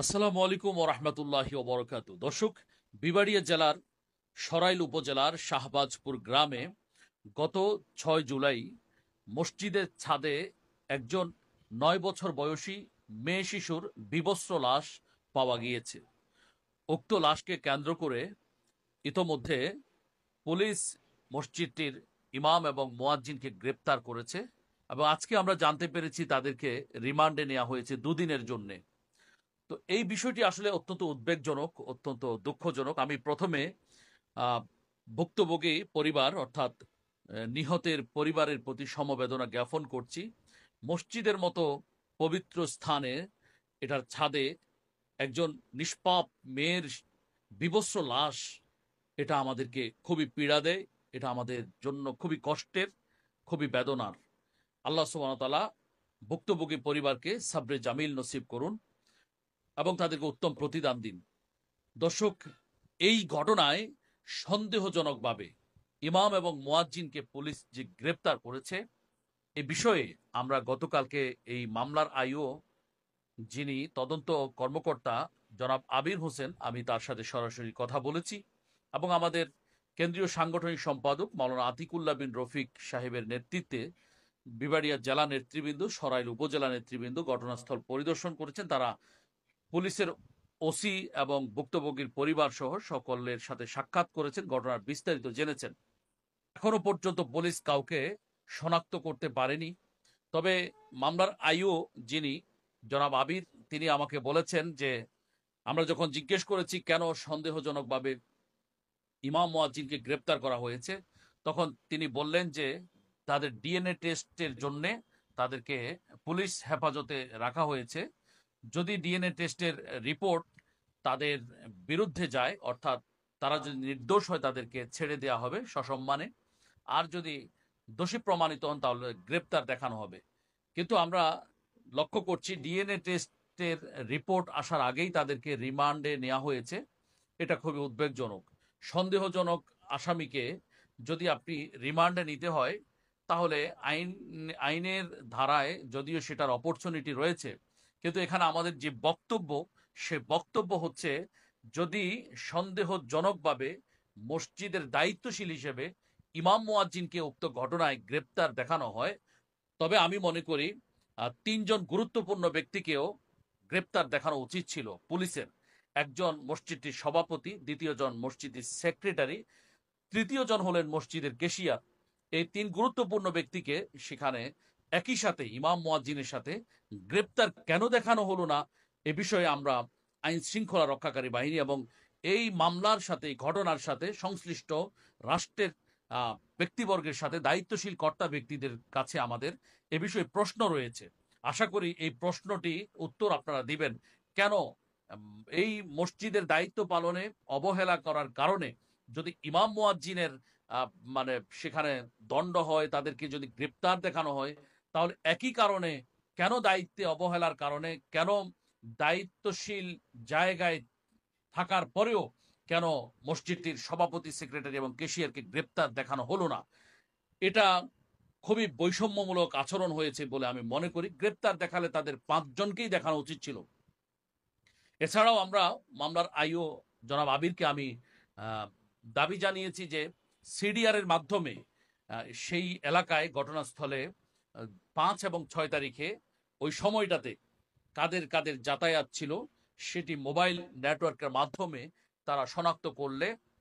আসসালামু আলাইকুম ওয়া রাহমাতুল্লাহি ওয়া বারাকাতুহু। দর্শক, বিবাড়িয়া জেলার সরাইল উপজেলার শাহবাজপুর গ্রামে গত ৬ জুলাই মসজিদের ছাদে একজন ৯ বছর বয়সী মেয়ে শিশুর বিবস্ত্র লাশ পাওয়া গিয়েছে। উক্ত লাশকে কেন্দ্র করে ইতোমধ্যে পুলিশ মসজিদটির ইমাম এবং মুয়াজ্জিনকে গ্রেপ্তার করেছে এবং আজকে আমরা জানতে পেরেছি তাদেরকে রিমান্ডে নেওয়া হয়েছে দুদিনের জন্যে। তো এই বিষয়টি আসলে অত্যন্ত উদ্বেগজনক, অত্যন্ত দুঃখজনক। আমি প্রথমে আহ, ভুক্তভোগী পরিবার অর্থাৎ নিহতের পরিবারের প্রতি সমবেদনা জ্ঞাপন করছি। মসজিদের মতো পবিত্র স্থানে এটার ছাদে একজন নিষ্পাপ মেয়ের বিবস্ত্র লাশ, এটা আমাদেরকে খুবই পীড়া দেয়। এটা আমাদের জন্য খুবই কষ্টের, খুবই বেদনার। আল্লাহ সুবহানাহু ওয়া তাআলা ভুক্তভোগী পরিবারকে সাবরে জামিল নসিব করুন এবং তাদেরকে উত্তম প্রতিদান দিন। দর্শক, এই ঘটনায় সন্দেহজনকভাবে ইমাম এবং মুয়াজ্জিনকে পুলিশ যে গ্রেপ্তার করেছে, এ বিষয়ে আমরা গতকালকে এই মামলার আইও যিনি তদন্ত কর্মকর্তা জনাব আবির হোসেন, আমি তার সাথে সরাসরি কথা বলেছি এবং আমাদের কেন্দ্রীয় সাংগঠনিক সম্পাদক মাওলানা আতিকুল্লাহ বিন রফিক সাহেবের নেতৃত্বে বিবাড়িয়া জেলা নেতৃবৃন্দ, সরাইল উপজেলা নেতৃবৃন্দ ঘটনাস্থল পরিদর্শন করেছেন। তারা পুলিশের ওসি এবং ভুক্তভোগীর পরিবার সহ সকলের সাথে সাক্ষাৎ করেছেন, ঘটনার বিস্তারিত জেনেছেন। এখনো পর্যন্ত পুলিশ কাউকে শনাক্ত করতে পারেনি। তবে মামলার আইও যিনি জনাব আবির, তিনি আমাকে বলেছেন যে আমরা যখন জিজ্ঞেস করেছি কেন সন্দেহজনকভাবে ইমাম মুয়াজ্জিনকে গ্রেপ্তার করা হয়েছে, তখন তিনি বললেন যে তাদের ডিএনএ টেস্টের জন্য তাদেরকে পুলিশ হেফাজতে রাখা হয়েছে। যদি ডিএনএ টেস্টের রিপোর্ট তাদের বিরুদ্ধে যায়, অর্থাৎ তারা যদি নির্দোষ হয়, তাদেরকে ছেড়ে দেওয়া হবে সসম্মানে। আর যদি দোষী প্রমাণিত হন তাহলে গ্রেপ্তার দেখানো হবে। কিন্তু আমরা লক্ষ্য করছি ডিএনএ টেস্টের রিপোর্ট আসার আগেই তাদেরকে রিমান্ডে নেওয়া হয়েছে। এটা খুবই উদ্বেগজনক। সন্দেহজনক আসামিকে যদি আপনি রিমান্ডে নিতে হয়, তাহলে আইনের ধারায় যদিও সেটার অপরচুনিটি রয়েছে, কিন্তু এখানে আমাদের যে বক্তব্য, সে বক্তব্য হচ্ছে যদি সন্দেহজনকভাবে মসজিদের দায়িত্বশীল হিসেবে ইমাম মুয়াজ্জিনকে উক্ত ঘটনায় গ্রেপ্তার দেখানো হয়, তবে আমি মনে করি তিনজন গুরুত্বপূর্ণ ব্যক্তিকেও গ্রেপ্তার দেখানো উচিত ছিল পুলিশের। একজন মসজিদটির সভাপতি, দ্বিতীয় জন মসজিদের সেক্রেটারি, তৃতীয় জন হলেন মসজিদের কেশিয়ার। এই তিন গুরুত্বপূর্ণ ব্যক্তিকে সেখানে একই সাথে ইমাম মুয়াজ্জিনের সাথে গ্রেপ্তার কেন দেখানো হলো না, এ বিষয়ে আমরা আইন শৃঙ্খলা রক্ষাকারী বাহিনী এবং এই মামলার সাথে, ঘটনার সাথে সংশ্লিষ্ট রাষ্ট্রের ব্যক্তিবর্গের সাথে, দায়িত্বশীল কর্তা ব্যক্তিদের কাছে আমাদের এ বিষয়ে প্রশ্ন রয়েছে। আশা করি এই প্রশ্নটি উত্তর আপনারা দিবেন। কেন এই মসজিদের দায়িত্ব পালনে অবহেলা করার কারণে যদি ইমাম মুয়াজ্জিনের মানে সেখানে দণ্ড হয়, তাদেরকে যদি গ্রেপ্তার দেখানো হয়, তাহলে একই কারণে কেন দায়িত্বে অবহেলার কারণে, কেন দায়িত্বশীল জায়গায় থাকার পরেও কেন মসজিদটির সভাপতি, সেক্রেটারি এবং কেশিয়ারকে গ্রেপ্তার দেখানো হলো না? এটা খুবই বৈষম্যমূলক আচরণ হয়েছে বলে আমি মনে করি। গ্রেপ্তার দেখালে তাদের ৫ জনকেই দেখানো উচিত ছিল। এছাড়াও আমরা মামলার আইও জনাব আবিরকে আমি আহ, দাবি জানিয়েছি যে সিডিআর এর মাধ্যমে সেই এলাকায় ঘটনাস্থলে ৫ এবং ৬ তারিখে ওই সময়টাতে কাদের কাদের যাতায়াত ছিল সেটি মোবাইল নেটওয়ার্কের মাধ্যমে তারা শনাক্ত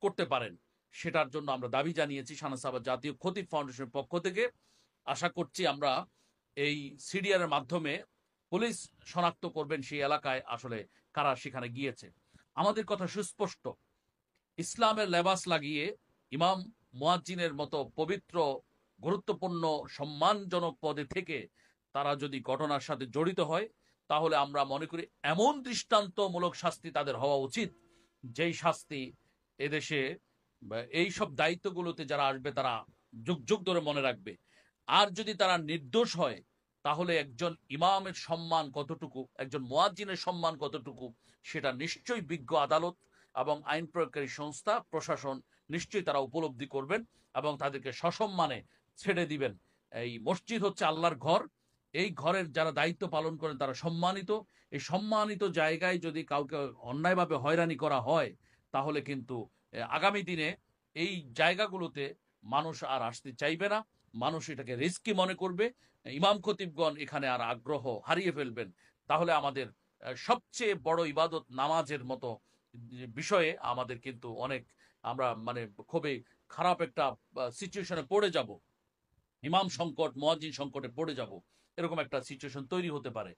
করতে পারেন। সেটার জন্য আমরা দাবি জানিয়েছি শানাসাবাদ জাতীয় খতিব ফাউন্ডেশনের পক্ষ থেকে। আশা করছি আমরা এই সিডিআর এর মাধ্যমে পুলিশ শনাক্ত করবেন সেই এলাকায় আসলে কারা সেখানে গিয়েছে। আমাদের কথা সুস্পষ্ট, ইসলামের লেবাস লাগিয়ে ইমাম মুয়াজ্জিনের মতো পবিত্র, গুরুত্বপূর্ণ, সম্মানজনক পদে থেকে তারা যদি ঘটনার সাথে জড়িত হয়, তাহলে আমরা মনে করি এমন দৃষ্টান্তমূলক শাস্তি তাদের হওয়া উচিত, যেই শাস্তি এদেশে এই সব দায়িত্বগুলোতে যারা আসবে তারা যুগ যুগ ধরে মনে রাখবে। আর যদি তারা নির্দোষ হয়, তাহলে একজন ইমামের সম্মান কতটুকু, একজন মুয়াজ্জিনের সম্মান কতটুকু, সেটা নিশ্চয়ই বিজ্ঞ আদালত এবং আইন প্রয়োগকারী সংস্থা, প্রশাসন নিশ্চয়ই তারা উপলব্ধি করবেন এবং তাদেরকে সসম্মানে ছেড়ে দিবেন। এই মসজিদ হচ্ছে আল্লাহর ঘর। এই ঘরের যারা দায়িত্ব পালন করেন তারা সম্মানিত। এই সম্মানিত জায়গায় যদি কাউকে অন্যায়ভাবে হয়রানি করা হয়, তাহলে কিন্তু আগামী দিনে এই জায়গাগুলোতে মানুষ আর আসতে চাইবে না। মানুষ এটাকে রিস্কি মনে করবে। ইমাম খতিবগণ এখানে আর আগ্রহ হারিয়ে ফেলবেন। তাহলে আমাদের সবচেয়ে বড় ইবাদত নামাজের মতো বিষয়ে আমাদের কিন্তু অনেক, আমরা মানে খুবই খারাপ একটা সিচুয়েশনে পড়ে যাব। ইমাম সংকট, মুয়াজ্জিন সংকটে পড়ে যাব, এরকম একটা সিচুয়েশন তৈরি হতে পারে।